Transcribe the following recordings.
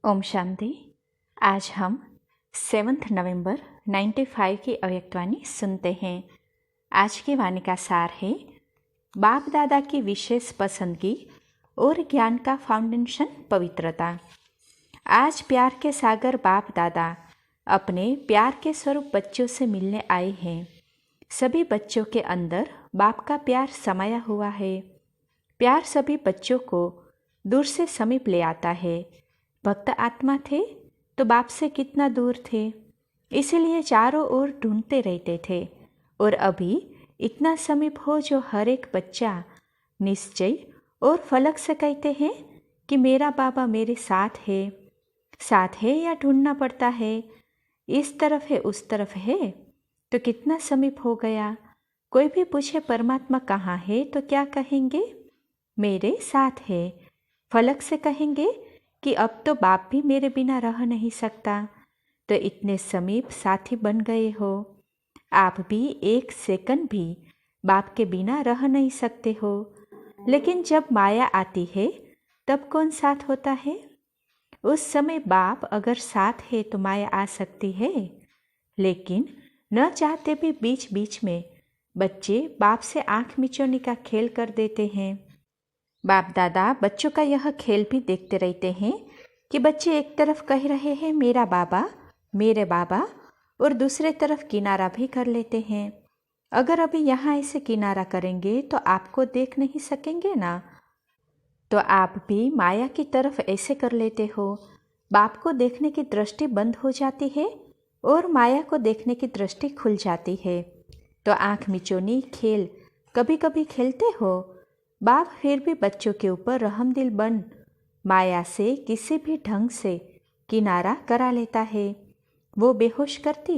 ओम शांति। आज हम 7 नवंबर 95 की अव्यक्तवाणी सुनते हैं। आज की वाणी का सार है बाप दादा की विशेष पसंदगी और ज्ञान का फाउंडेशन पवित्रता। आज प्यार के सागर बाप दादा अपने प्यार के स्वरूप बच्चों से मिलने आए हैं। सभी बच्चों के अंदर बाप का प्यार समाया हुआ है। प्यार सभी बच्चों को दूर से समीप ले आता है। भक्त आत्मा थे तो बाप से कितना दूर थे, इसीलिए चारों ओर ढूंढते रहते थे। और अभी इतना समीप हो जो हर एक बच्चा निश्चय और फलक से कहते हैं कि मेरा बाबा मेरे साथ है या ढूंढना पड़ता है, इस तरफ है उस तरफ है, तो कितना समीप हो गया। कोई भी पूछे परमात्मा कहाँ है तो क्या कहेंगे? मेरे साथ है। फलक से कहेंगे कि अब तो बाप भी मेरे बिना रह नहीं सकता। तो इतने समीप साथी बन गए हो। आप भी एक सेकंड भी बाप के बिना रह नहीं सकते हो। लेकिन जब माया आती है तब कौन साथ होता है? उस समय बाप अगर साथ है तो माया आ सकती है। लेकिन न चाहते भी बीच बीच में बच्चे बाप से आंख मिचौनी का खेल कर देते हैं। बाप दादा बच्चों का यह खेल भी देखते रहते हैं कि बच्चे एक तरफ कह रहे हैं मेरा बाबा मेरे बाबा, और दूसरे तरफ किनारा भी कर लेते हैं। अगर अभी यहाँ ऐसे किनारा करेंगे तो आपको देख नहीं सकेंगे ना, तो आप भी माया की तरफ ऐसे कर लेते हो। बाप को देखने की दृष्टि बंद हो जाती है और माया को देखने की दृष्टि खुल जाती है। तो आंख मिचौनी खेल कभी कभी खेलते हो। बाप फिर भी बच्चों के ऊपर रहमदिल बन माया से किसी भी ढंग से किनारा करा लेता है। वो बेहोश करती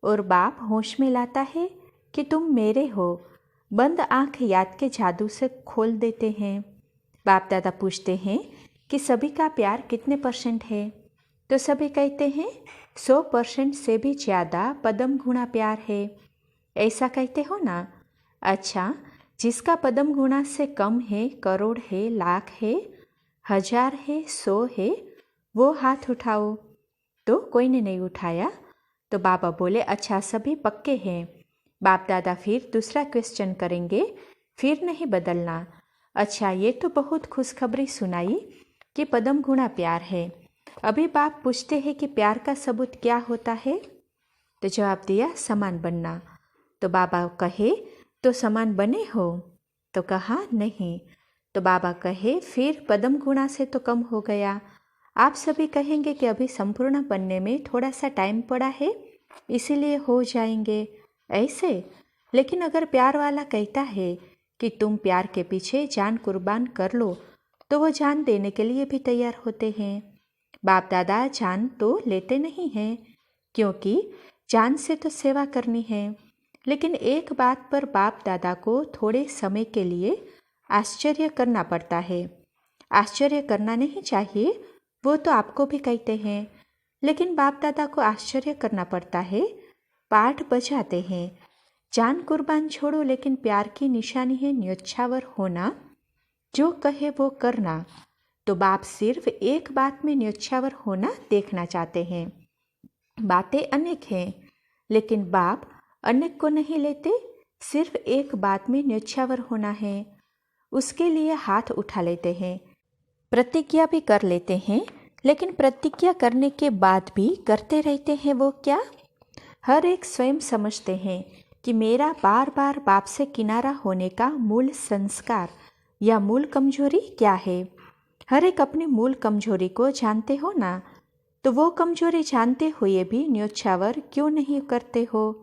और बाप होश में लाता है कि तुम मेरे हो। बंद आंख याद के जादू से खोल देते हैं। बाप दादा पूछते हैं कि सभी का प्यार कितने % है? तो सभी कहते हैं 100% से भी ज़्यादा पदम गुणा प्यार है। ऐसा कहते हो ना? अच्छा, जिसका पदम गुणा से कम है, करोड़ है, लाख है, 1000 है, 100 है, वो हाथ उठाओ। तो कोई ने नहीं उठाया। तो बाबा बोले अच्छा सभी पक्के हैं। बाप दादा फिर दूसरा क्वेश्चन करेंगे, फिर नहीं बदलना। अच्छा, ये तो बहुत खुशखबरी सुनाई कि पदम गुणा प्यार है। अभी बाप पूछते हैं कि प्यार का सबूत क्या होता है? तो जवाब दिया समान बनना। तो बाबा कहे तो समान बने हो? तो कहा नहीं। तो बाबा कहे फिर पदम गुणा से तो कम हो गया। आप सभी कहेंगे कि अभी संपूर्ण बनने में थोड़ा सा टाइम पड़ा है, इसीलिए हो जाएंगे ऐसे। लेकिन अगर प्यार वाला कहता है कि तुम प्यार के पीछे जान कुर्बान कर लो, तो वो जान देने के लिए भी तैयार होते हैं। बाप दादा जान तो लेते नहीं हैं, क्योंकि जान से तो सेवा करनी है। लेकिन एक बात पर बाप दादा को थोड़े समय के लिए आश्चर्य करना पड़ता है। आश्चर्य करना नहीं चाहिए, वो तो आपको भी कहते हैं, लेकिन बाप दादा को आश्चर्य करना पड़ता है। पाठ बजाते हैं, जान कुर्बान छोड़ो, लेकिन प्यार की निशानी है न्योछावर होना, जो कहे वो करना। तो बाप सिर्फ एक बात में न्योछावर होना देखना चाहते हैं। बातें अनेक हैं, लेकिन बाप अनेक को नहीं लेते, सिर्फ एक बात में न्योछावर होना है, उसके लिए हाथ उठा लेते हैं। प्रतिज्ञा भी कर लेते हैं, लेकिन प्रतिज्ञा करने के बाद भी करते रहते हैं। वो क्या? हर एक स्वयं समझते हैं कि मेरा बार बार बाप से किनारा होने का मूल संस्कार या मूल कमजोरी क्या है। हर एक अपनी मूल कमजोरी को जानते हो ना, तो वो कमजोरी जानते हुए भी न्योछावर क्यों नहीं करते हो?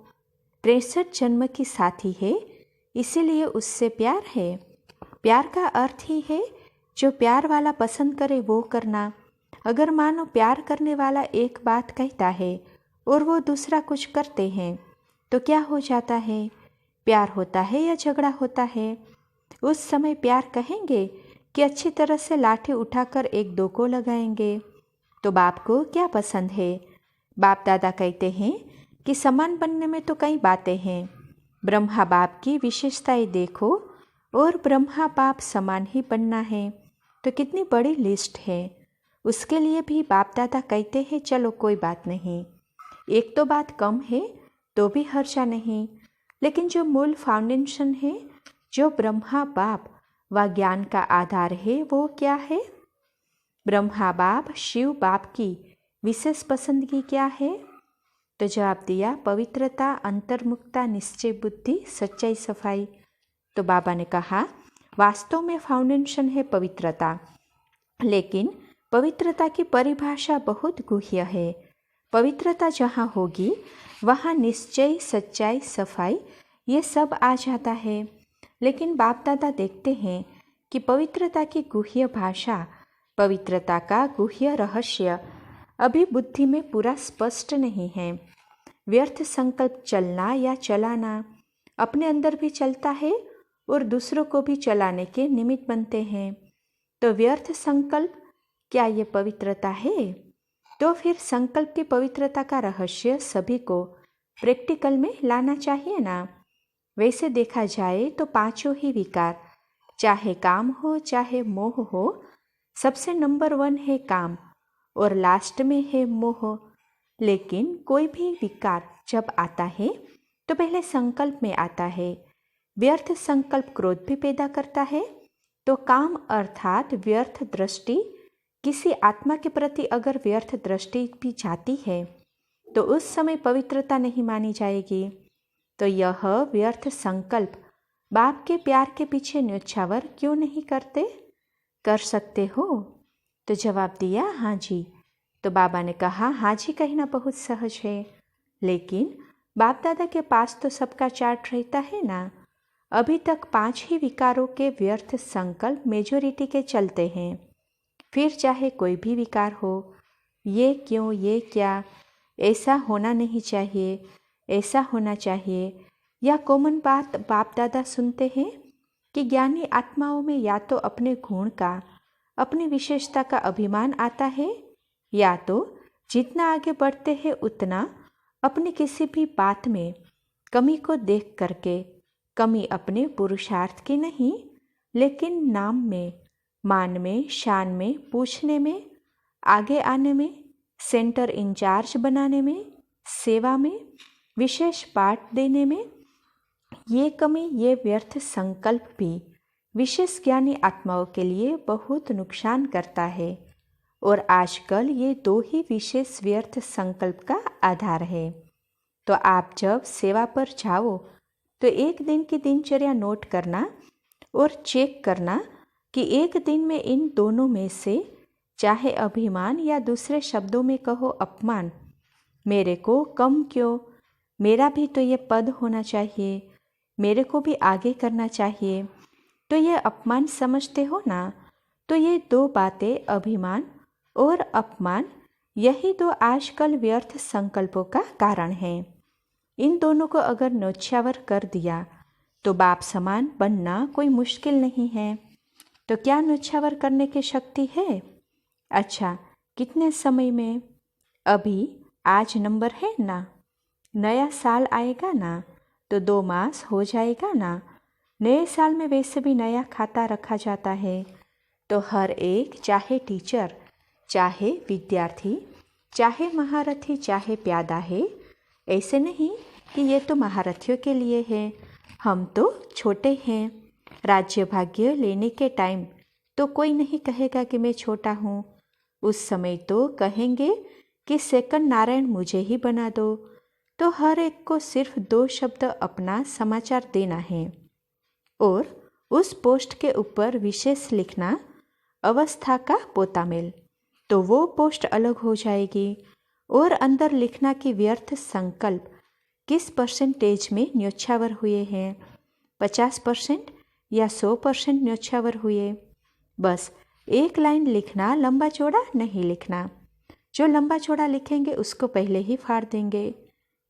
63 जन्म की साथी है, इसीलिए उससे प्यार है। प्यार का अर्थ ही है जो प्यार वाला पसंद करे वो करना। अगर मानो प्यार करने वाला एक बात कहता है और वो दूसरा कुछ करते हैं, तो क्या हो जाता है? प्यार होता है या झगड़ा होता है? उस समय प्यार कहेंगे कि अच्छी तरह से लाठी उठाकर एक दो को लगाएंगे। तो बाप को क्या पसंद है? बाप दादा कहते हैं कि समान बनने में तो कई बातें हैं। ब्रह्मा बाप की विशेषताएं देखो और ब्रह्मा बाप समान ही बनना है, तो कितनी बड़ी लिस्ट है। उसके लिए भी बाप दादा कहते हैं चलो कोई बात नहीं, एक तो बात कम है तो भी हर्जा नहीं, लेकिन जो मूल फाउंडेशन है, जो ब्रह्मा बाप व ज्ञान का आधार है, वो क्या है? ब्रह्मा बाप शिव बाप की विशेष पसंदगी क्या है? तो जवाब दिया पवित्रता, अंतर्मुखता, निश्चय बुद्धि, सच्चाई, सफाई। तो बाबा ने कहा वास्तव में फाउंडेशन है पवित्रता, लेकिन पवित्रता की परिभाषा बहुत गुह्य है। पवित्रता जहाँ होगी वहाँ निश्चय, सच्चाई, सफाई ये सब आ जाता है। लेकिन बाप दादा देखते हैं कि पवित्रता की गुह्य भाषा, पवित्रता का गुह्य रहस्य अभी बुद्धि में पूरा स्पष्ट नहीं है। व्यर्थ संकल्प चलना या चलाना अपने अंदर भी चलता है और दूसरों को भी चलाने के निमित्त बनते हैं। तो व्यर्थ संकल्प क्या ये पवित्रता है? तो फिर संकल्प की पवित्रता का रहस्य सभी को प्रैक्टिकल में लाना चाहिए ना। वैसे देखा जाए तो पांचों ही विकार, चाहे काम हो चाहे मोह हो, सबसे नंबर 1 है काम और लास्ट में है मोह। लेकिन कोई भी विकार जब आता है तो पहले संकल्प में आता है। व्यर्थ संकल्प क्रोध भी पैदा करता है। तो काम अर्थात व्यर्थ दृष्टि, किसी आत्मा के प्रति अगर व्यर्थ दृष्टि भी जाती है तो उस समय पवित्रता नहीं मानी जाएगी। तो यह व्यर्थ संकल्प बाप के प्यार के पीछे न्योछावर क्यों नहीं करते? कर सकते हो? तो जवाब दिया हाँ जी। तो बाबा ने कहा हाँ जी कहना बहुत सहज है, लेकिन बाप दादा के पास तो सबका चार्ट रहता है ना। अभी तक 5 ही विकारों के व्यर्थ संकल्प मेजोरिटी के चलते हैं। फिर चाहे कोई भी विकार हो, ये क्यों, ये क्या, ऐसा होना नहीं चाहिए, ऐसा होना चाहिए, या कॉमन बात बाप दादा सुनते हैं कि ज्ञानी आत्माओं में या तो अपने गुण का, अपनी विशेषता का अभिमान आता है, या तो जितना आगे बढ़ते हैं उतना अपनी किसी भी बात में कमी को देख करके, कमी अपने पुरुषार्थ की नहीं लेकिन नाम में, मान में, शान में, पूछने में, आगे आने में, सेंटर इंचार्ज बनाने में, सेवा में, विशेष पाठ देने में, ये कमी, ये व्यर्थ संकल्प भी विशेष ज्ञानी आत्माओं के लिए बहुत नुकसान करता है। और आजकल ये 2 ही विशेष व्यर्थ संकल्प का आधार है। तो आप जब सेवा पर जाओ तो एक दिन की दिनचर्या नोट करना और चेक करना कि एक दिन में इन दोनों में से, चाहे अभिमान या दूसरे शब्दों में कहो अपमान, मेरे को कम क्यों, मेरा भी तो ये पद होना चाहिए, मेरे को भी आगे करना चाहिए, तो ये अपमान समझते हो ना। तो ये 2 बातें, अभिमान और अपमान, यही 2 आजकल व्यर्थ संकल्पों का कारण है। इन दोनों को अगर न्योछावर कर दिया तो बाप समान बनना कोई मुश्किल नहीं है। तो क्या न्योछावर करने की शक्ति है? अच्छा, कितने समय में? अभी आज नंबर है ना, नया साल आएगा ना तो 2 मास हो जाएगा ना। नए साल में वैसे भी नया खाता रखा जाता है। तो हर एक, चाहे टीचर, चाहे विद्यार्थी, चाहे महारथी, चाहे प्यादा है, ऐसे नहीं कि ये तो महारथियों के लिए है, हम तो छोटे हैं। राज्य भाग्य लेने के टाइम तो कोई नहीं कहेगा कि मैं छोटा हूँ। उस समय तो कहेंगे कि सेकंड नारायण मुझे ही बना दो। तो हर एक को सिर्फ 2 शब्द अपना समाचार देना है और उस पोस्ट के ऊपर विशेष लिखना, अवस्था का पोतामेल। तो वो पोस्ट अलग हो जाएगी। और अंदर लिखना कि व्यर्थ संकल्प किस परसेंटेज में न्योछावर हुए हैं, 50% या 100% न्योछावर हुए। बस एक लाइन लिखना, लंबा चौड़ा नहीं लिखना। जो लंबा चौड़ा लिखेंगे उसको पहले ही फाड़ देंगे।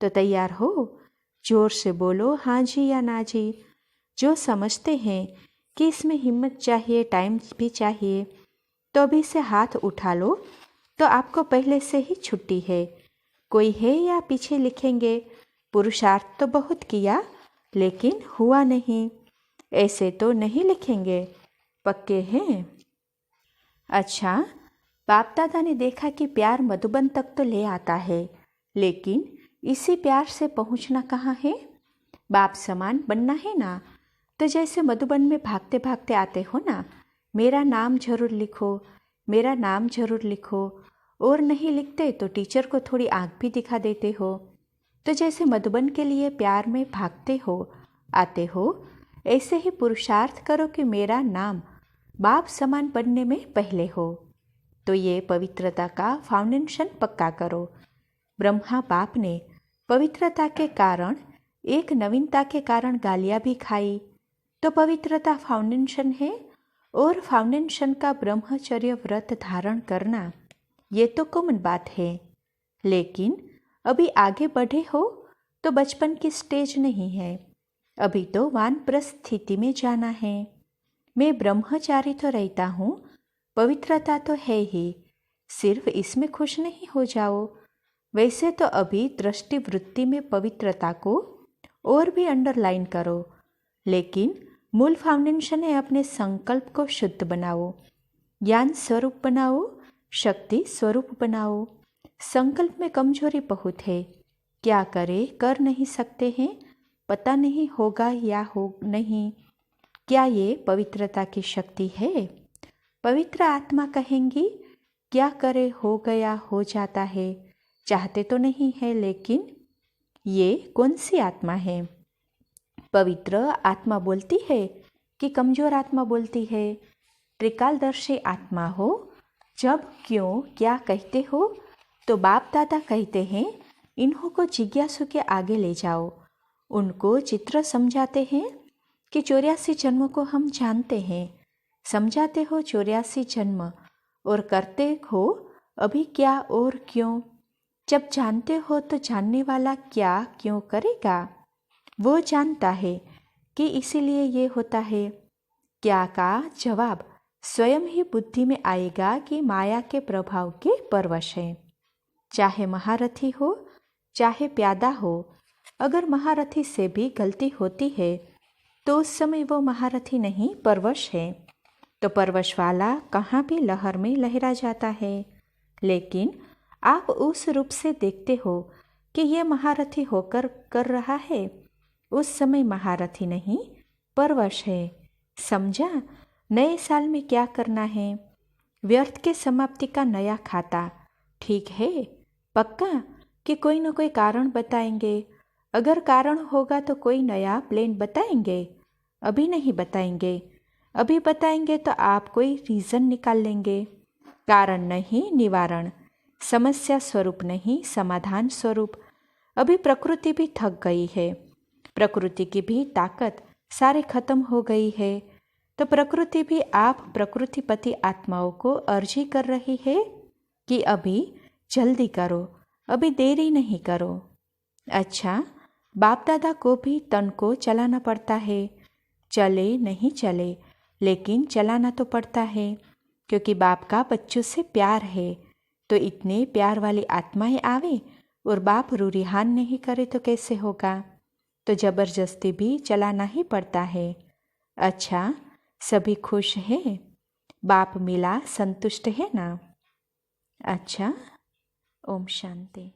तो तैयार हो? जोर से बोलो हाँ जी या ना जी। जो समझते हैं कि इसमें हिम्मत चाहिए, टाइम भी चाहिए, तो अभी से हाथ उठा लो। तो आपको पहले से ही छुट्टी है। कोई है या पीछे लिखेंगे, पुरुषार्थ तो बहुत किया लेकिन हुआ नहीं, ऐसे तो नहीं लिखेंगे, पक्के हैं? अच्छा, बाप दादा ने देखा कि प्यार मधुबन तक तो ले आता है, लेकिन इसी प्यार से पहुंचना कहाँ है? बाप समान बनना है ना। तो जैसे मधुबन में भागते भागते आते हो ना, मेरा नाम जरूर लिखो, मेरा नाम जरूर लिखो, और नहीं लिखते तो टीचर को थोड़ी आंख भी दिखा देते हो। तो जैसे मधुबन के लिए प्यार में भागते हो, आते हो, ऐसे ही पुरुषार्थ करो कि मेरा नाम बाप समान बनने में पहले हो। तो ये पवित्रता का फाउंडेशन पक्का करो। ब्रह्मा बाप ने पवित्रता के कारण, एक नवीनता के कारण गालियाँ भी खाई। तो पवित्रता फाउंडेशन है, और फाउंडेशन का ब्रह्मचर्य व्रत धारण करना ये तो कॉमन बात है। लेकिन अभी आगे बढ़े हो तो बचपन की स्टेज नहीं है, अभी तो वानप्रस्थ स्थिति में जाना है। मैं ब्रह्मचारी तो रहता हूँ, पवित्रता तो है ही, सिर्फ इसमें खुश नहीं हो जाओ। वैसे तो अभी दृष्टि वृत्ति में पवित्रता को और भी अंडरलाइन करो, लेकिन मूल फाउंडेशन है अपने संकल्प को शुद्ध बनाओ, ज्ञान स्वरूप बनाओ, शक्ति स्वरूप बनाओ। संकल्प में कमजोरी बहुत है, क्या करे कर नहीं सकते हैं, पता नहीं होगा या हो नहीं। क्या ये पवित्रता की शक्ति है? पवित्र आत्मा कहेंगी क्या करे हो गया हो जाता है, चाहते तो नहीं है, लेकिन ये कौन सी आत्मा है? पवित्र आत्मा बोलती है कि कमजोर आत्मा बोलती है? त्रिकालदर्शी आत्मा हो, जब क्यों क्या कहते हो तो बाप दादा कहते हैं इन्हों को जिज्ञासु के आगे ले जाओ। उनको चित्र समझाते हैं कि 84 जन्मों को हम जानते हैं, समझाते हो 84 जन्म, और करते हो अभी क्या और क्यों। जब जानते हो तो जानने वाला क्या क्यों करेगा? वो जानता है कि इसीलिए ये होता है। क्या का जवाब स्वयं ही बुद्धि में आएगा कि माया के प्रभाव के परवश है। चाहे महारथी हो चाहे प्यादा हो, अगर महारथी से भी गलती होती है तो उस समय वो महारथी नहीं परवश है। तो परवश वाला कहाँ भी लहर में लहरा जाता है, लेकिन आप उस रूप से देखते हो कि ये महारथी होकर कर रहा है, उस समय महारथी नहीं परवश है। समझा? नए साल में क्या करना है? व्यर्थ के समाप्ति का नया खाता। ठीक है, पक्का कि कोई न कोई कारण बताएंगे। अगर कारण होगा तो कोई नया प्लान बताएंगे? अभी नहीं बताएंगे। अभी बताएंगे तो आप कोई रीज़न निकाल लेंगे। कारण नहीं निवारण, समस्या स्वरूप नहीं समाधान स्वरूप। अभी प्रकृति भी थक गई है, प्रकृति की भी ताकत सारे खत्म हो गई है। तो प्रकृति भी आप प्रकृतिपति आत्माओं को अर्जी कर रही है कि अभी जल्दी करो, अभी देरी नहीं करो। अच्छा, बाप दादा को भी तन को चलाना पड़ता है, चले नहीं चले लेकिन चलाना तो पड़ता है, क्योंकि बाप का बच्चों से प्यार है। तो इतने प्यार वाली आत्माएं आवे और बाप रूरिहान नहीं करे तो कैसे होगा? तो जबरदस्ती भी चलाना ही पड़ता है। अच्छा, सभी खुश हैं? बाप मिला संतुष्ट है ना? अच्छा, ओम शांति।